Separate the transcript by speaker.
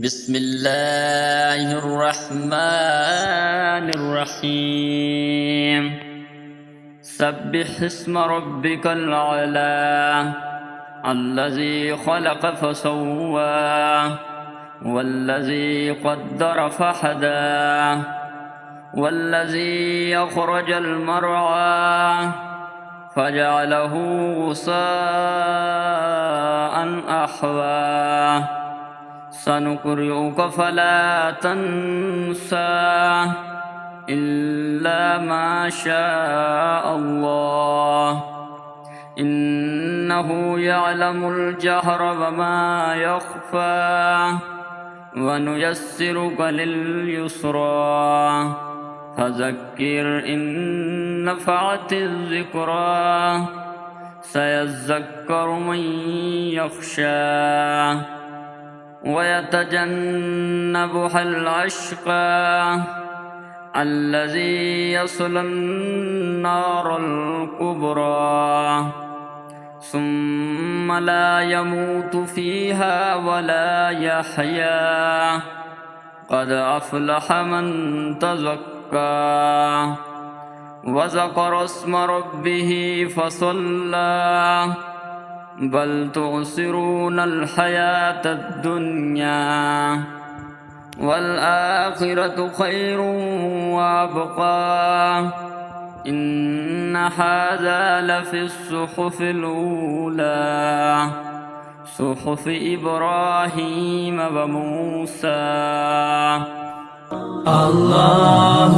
Speaker 1: بسم الله الرحمن الرحيم سبح اسم ربك الأعلى الذي خلق فسوى والذي قدر فهدى والذي أخرج المرعى فجعله غثاء أحوى سنقرئك فلا تنسى إلا ما شاء الله إنه يعلم الجهر وما يخفى ونيسرك لليسرى فذكر إن نفعت الذكرى سيذكر من يخشى ويتجنبها الأشقى الذي يصلى النار الكبرى ثم لا يموت فيها ولا يحيا قد أفلح من تزكى وذكر اسم ربه فصلى بل تؤثرون الحياة الدنيا والآخرة خير وأبقى إن هذا لفي الصحف الأولى صحف إبراهيم وموسى. الله